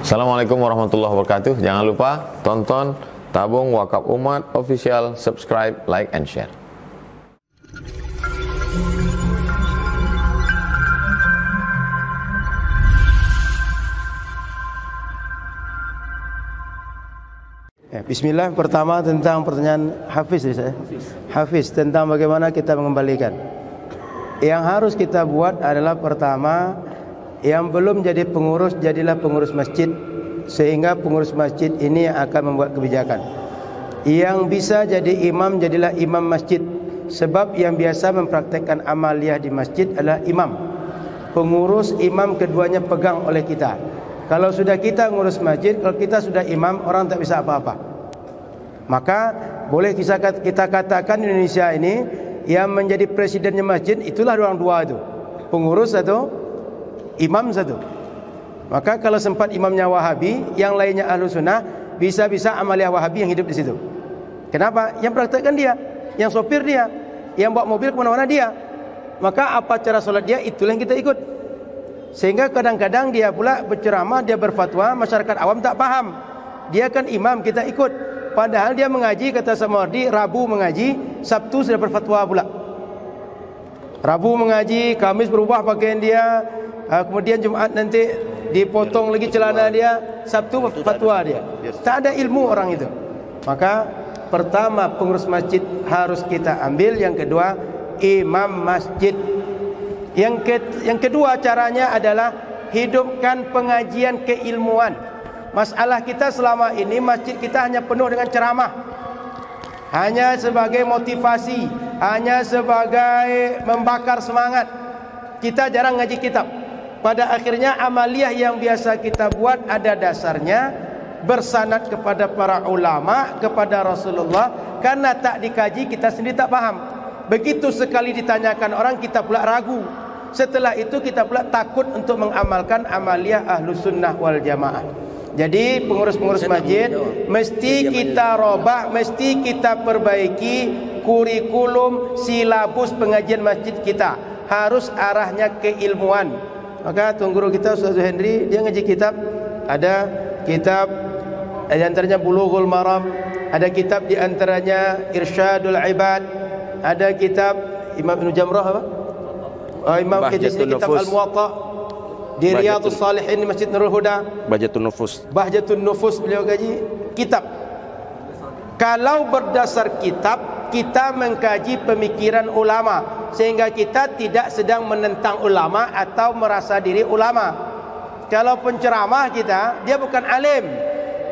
Assalamualaikum warahmatullahi wabarakatuh. Jangan lupa tonton Tabung Wakaf Umat Official, subscribe, like, and share. Bismillah. Pertama tentang pertanyaan Hafiz, Hafiz tentang bagaimana kita mengembalikan. Yang harus kita buat adalah pertama, yang belum jadi pengurus jadilah pengurus masjid, sehingga pengurus masjid ini akan membuat kebijakan. Yang bisa jadi imam jadilah imam masjid, sebab yang biasa mempraktekkan amaliyah di masjid adalah imam. Pengurus imam keduanya pegang oleh kita. Kalau sudah kita ngurus masjid, kalau kita sudah imam, orang tak bisa apa-apa. Maka boleh kita katakan Indonesia ini yang menjadi presidennya masjid itulah orang dua itu, pengurus satu, imam satu. Maka kalau sempat imamnya Wahabi, yang lainnya Ahlu Sunnah, bisa-bisa amaliyah Wahabi yang hidup di situ. Kenapa? Yang praktekkan dia, yang sopir dia, yang bawa mobil kemana-mana dia. Maka apa cara sholat dia, itulah yang kita ikut. Sehingga kadang-kadang dia pula berceramah, dia berfatwa, masyarakat awam tak paham. Dia kan imam, kita ikut. Padahal dia mengaji, kata Samardi, Rabu mengaji, Sabtu sudah berfatwa pula. Rabu mengaji, Kamis berubah pakaian dia, kemudian Jumat nanti dipotong lagi celana dia, Sabtu fatwa dia. Tak ada ilmu orang itu. Maka pertama pengurus masjid harus kita ambil, yang kedua imam masjid. Yang kedua caranya adalah hidupkan pengajian keilmuan. Masalah kita selama ini masjid kita hanya penuh dengan ceramah, hanya sebagai motivasi, hanya sebagai membakar semangat. Kita jarang ngaji kitab. Pada akhirnya amaliyah yang biasa kita buat ada dasarnya, bersanad kepada para ulama, kepada Rasulullah. Karena tak dikaji, kita sendiri tak paham. Begitu sekali ditanyakan orang, kita pula ragu. Setelah itu kita pula takut untuk mengamalkan amaliyah Ahlu Sunnah wal Jamaah. Jadi pengurus-pengurus masjid mesti kita robah, mesti kita perbaiki kurikulum, silabus pengajian masjid kita. Harus arahnya keilmuan. Maka Tuan Guru kita Ustaz Henry, dia ngaji kitab. Ada kitab di antaranya Bulughul Maram, ada kitab di antaranya Irsyadul Ibad, ada kitab Imam Ibn Jamrah apa? Imam Bahjatun kitab Al-Muwatta, di Riyadhus Shalihin di Masjid Nurul Huda, Bahjatun Nufus beliau gaji kitab. Kalau berdasar kitab, kita mengkaji pemikiran ulama, sehingga kita tidak sedang menentang ulama atau merasa diri ulama. Kalau penceramah kita, dia bukan alim.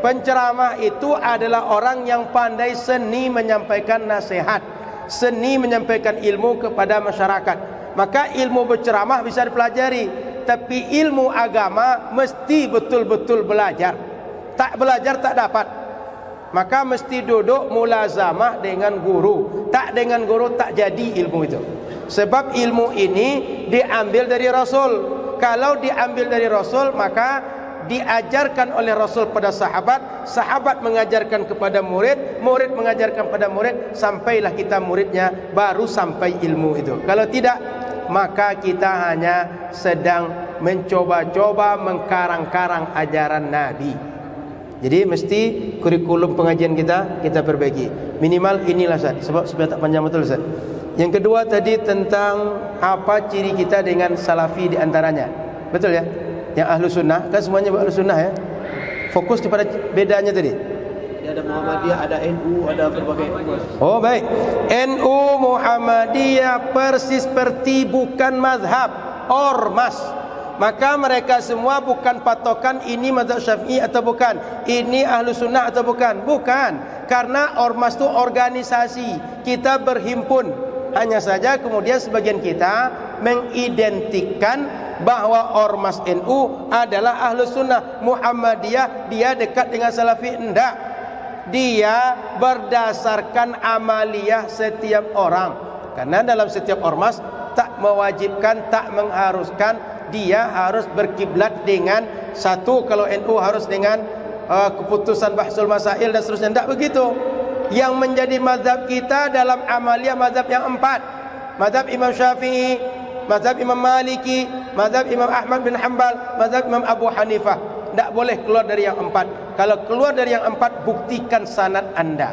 Penceramah itu adalah orang yang pandai seni menyampaikan nasihat, seni menyampaikan ilmu kepada masyarakat. Maka ilmu berceramah bisa dipelajari, tapi ilmu agama mesti betul-betul belajar. Tak belajar tak dapat. Maka mesti duduk mulazamah dengan guru. Tak dengan guru tak jadi ilmu itu. Sebab ilmu ini diambil dari Rasul. Kalau diambil dari Rasul, maka diajarkan oleh Rasul pada sahabat, sahabat mengajarkan kepada murid, murid mengajarkan kepada murid, sampailah kita muridnya, baru sampai ilmu itu. Kalau tidak, maka kita hanya sedang mencoba-coba mengkarang-karang ajaran Nabi. Jadi mesti kurikulum pengajian kita perbaiki. Minimal inilah Ustaz, sebab supaya tak panjang betul Ustaz. Yang kedua tadi tentang apa ciri kita dengan salafi di antaranya. Betul ya? Yang Ahlu Sunnah, kan semuanya Ahlu Sunnah ya. Fokus kepada bedanya tadi. Ada Muhammadiyah, ada NU, ada berbagai. Oh baik. NU, Muhammadiyah persis seperti bukan mazhab, ormas. Maka mereka semua bukan patokan ini mazhab Syafi'i atau bukan, ini Ahlu Sunnah atau bukan. Bukan. Karena ormas itu organisasi, kita berhimpun. Hanya saja kemudian sebagian kita mengidentikan bahwa ormas NU adalah Ahlu Sunnah. Muhammadiyah dia dekat dengan Salafi. Enggak. Dia berdasarkan amaliyah setiap orang. Karena dalam setiap ormas tak mewajibkan, tak mengharuskan dia harus berkiblat dengan satu. Kalau NU harus dengan keputusan bahsul masail dan seterusnya. Tidak begitu. Yang menjadi mazhab kita dalam amaliyah mazhab yang 4. Mazhab Imam Syafi'i, mazhab Imam Maliki, mazhab Imam Ahmad bin Hanbal, mazhab Imam Abu Hanifah. tidak boleh keluar dari yang 4. Kalau keluar dari yang 4, buktikan sanad anda.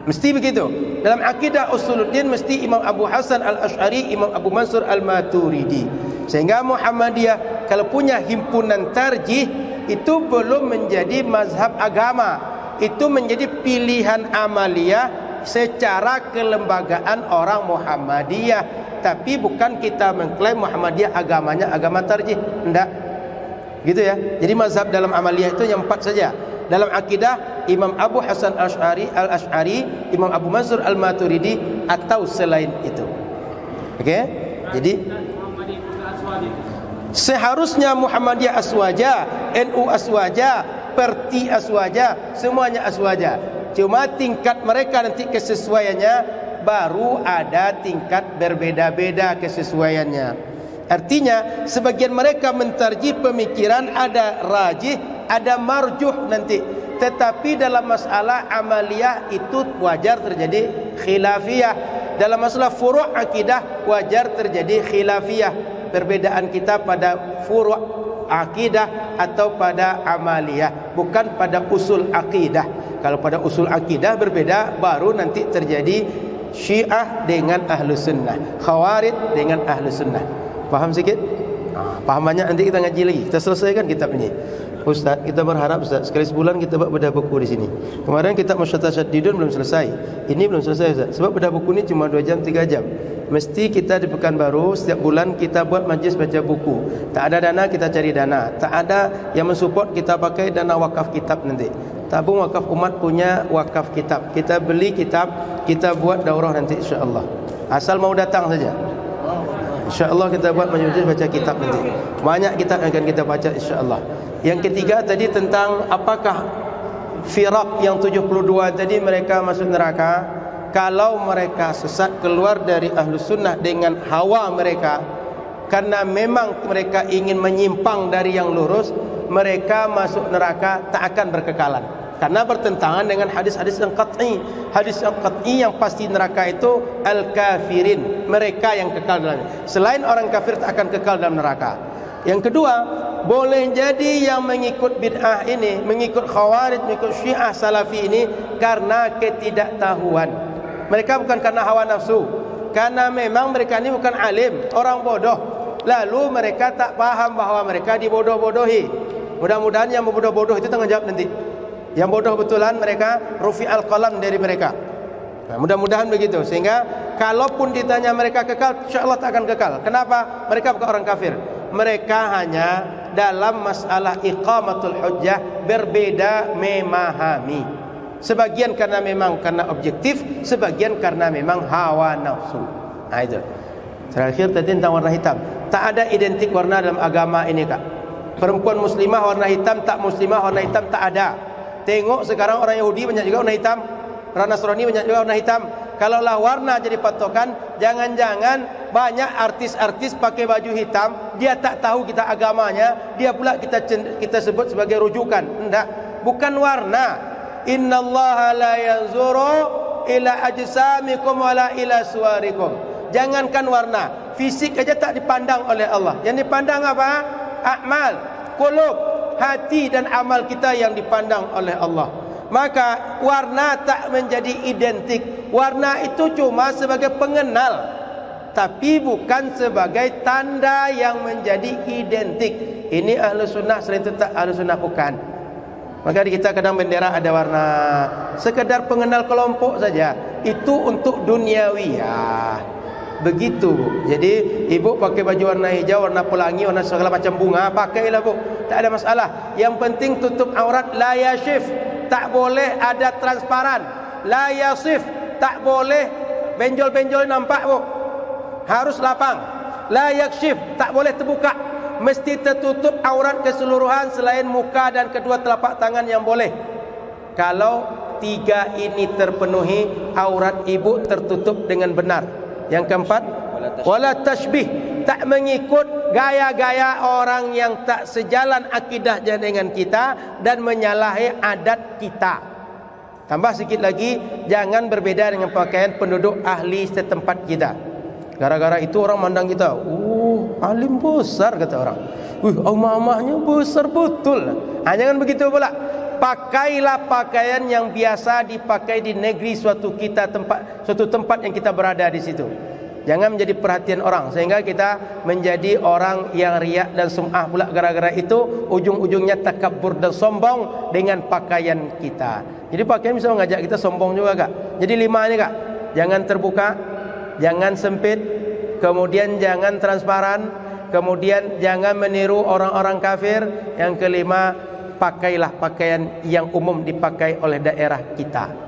Mesti begitu. Dalam akidah Usuluddin mesti Imam Abu Hasan Al-Asy'ari, Imam Abu Mansur Al-Maturidi. Sehingga Muhammadiyah kalau punya himpunan tarjih, itu belum menjadi mazhab agama. Itu menjadi pilihan amaliyah secara kelembagaan orang Muhammadiyah. Tapi bukan kita mengklaim Muhammadiyah agamanya agama tarjih. Tidak. Gitu ya. Jadi mazhab dalam amaliyah itu yang 4 saja. Dalam akidah Imam Abu Hasan Al-Asy'ari, Imam Abu Mansur Al-Maturidi, atau selain itu. Okey? Jadi seharusnya Muhammadiyah aswaja, NU aswaja, Perti aswaja, semuanya aswaja. Cuma tingkat mereka nanti kesesuaiannya baru ada tingkat berbeda-beda kesesuaiannya. Artinya sebagian mereka mentarjih pemikiran ada rajih, ada marjuh nanti. Tetapi dalam masalah amaliyah itu wajar terjadi khilafiyah. Dalam masalah furu' akidah wajar terjadi khilafiyah. Perbedaan kita pada furu' akidah atau pada amaliyah, bukan pada usul akidah. Kalau pada usul akidah berbeda, baru nanti terjadi Syiah dengan Ahlus Sunnah, Khawarij dengan Ahlus Sunnah. Faham sikit? Faham banyak, nanti kita ngaji lagi. Kita selesaikan kitab ini. Ustaz, kita berharap Ustaz sekali sebulan kita buat bedah buku di sini. Kemarin kitab Musyatasyadidun belum selesai. Ini belum selesai Ustaz. Sebab bedah buku ini cuma 2 jam 3 jam. Mesti kita di Pekanbaru setiap bulan kita buat majlis baca buku. Tak ada dana kita cari dana. Tak ada yang mensupport kita pakai dana wakaf kitab nanti. Tabung wakaf umat punya wakaf kitab. Kita beli kitab, kita buat daurah nanti insya-Allah. Asal mau datang saja. InsyaAllah kita buat majlis baca kitab nanti. Banyak kitab yang akan kita baca insyaAllah. Yang ketiga tadi tentang apakah firaq yang 72 tadi mereka masuk neraka. Kalau mereka sesat keluar dari Ahlus Sunnah dengan hawa mereka, karena memang mereka ingin menyimpang dari yang lurus, mereka masuk neraka tak akan berkekalan. Karena bertentangan dengan hadis-hadis yang qat'i. Hadis yang qat'i yang pasti neraka itu al-kafirin, mereka yang kekal dalamnya. Selain orang kafir tak akan kekal dalam neraka. Yang kedua, boleh jadi yang mengikut bid'ah ini, mengikut Khawarij, mengikut Syiah Salafi ini karena ketidaktahuan. Mereka bukan karena hawa nafsu, karena memang mereka ini bukan alim, orang bodoh. Lalu mereka tak paham bahawa mereka dibodoh-bodohi. Mudah-mudahan yang membodoh-bodoh itu tanggung jawab nanti. Yang bodoh betulan mereka rufi al-qalam dari mereka. Nah, mudah-mudahan begitu. Sehingga kalaupun ditanya mereka kekal, insyaAllah tak akan kekal. Kenapa? Mereka bukan orang kafir. Mereka hanya dalam masalah iqamatul hujjah berbeda memahami. Sebagian karena memang karena objektif, sebagian karena memang hawa nafsu. Nah itu. Terakhir tadi tentang warna hitam. Tak ada identik warna dalam agama ini kak. Perempuan muslimah warna hitam, tak muslimah warna hitam tak ada. Tengok sekarang orang Yahudi banyak juga warna hitam, orang Nasrani banyak juga warna hitam. Kalaulah warna jadi patokan, jangan-jangan banyak artis-artis pakai baju hitam, dia tak tahu kita agamanya, dia pula kita sebut sebagai rujukan. Enggak, bukan warna. Innallaha la yanzuru ila ajsamikum wala ila suwarikum. Jangankan warna, fisik aja tak dipandang oleh Allah. Yang dipandang apa? Amal, qulub, hati dan amal kita yang dipandang oleh Allah. Maka warna tak menjadi identik. Warna itu cuma sebagai pengenal, tapi bukan sebagai tanda yang menjadi identik. Ini Ahlus Sunnah, selain itu tak Ahlus Sunnah bukan. Maka di kita kadang bendera ada warna, sekedar pengenal kelompok saja. Itu untuk duniawiyah. Begitu bu. Jadi ibu pakai baju warna hijau, warna pelangi, warna segala macam bunga, pakailah bu, tak ada masalah. Yang penting tutup aurat. La yashif, tak boleh ada transparan. La yasif, tak boleh benjol-benjol nampak bu, harus lapang. La yakshif, tak boleh terbuka, mesti tertutup aurat keseluruhan selain muka dan kedua telapak tangan yang boleh. Kalau tiga ini terpenuhi, aurat ibu tertutup dengan benar. Yang keempat, wala tashbih, tak mengikut gaya-gaya orang yang tak sejalan akidahnya dengan kita dan menyalahi adat kita. Tambah sikit lagi, jangan berbeda dengan pakaian penduduk ahli setempat kita. Gara-gara itu orang mandang kita, alim besar kata orang. Amah-amahnya besar betul. Jangan begitu pula. Pakailah pakaian yang biasa dipakai di negeri suatu tempat yang kita berada di situ. Jangan menjadi perhatian orang sehingga kita menjadi orang yang riak dan sum'ah pula. Gara-gara itu ujung-ujungnya takabur dan sombong dengan pakaian kita. Jadi pakaian bisa mengajak kita sombong juga, Kak. Jadi 5 ini, Kak. Jangan terbuka, jangan sempit, kemudian jangan transparan, kemudian jangan meniru orang-orang kafir. Yang kelima, pakailah pakaian yang umum dipakai oleh daerah kita.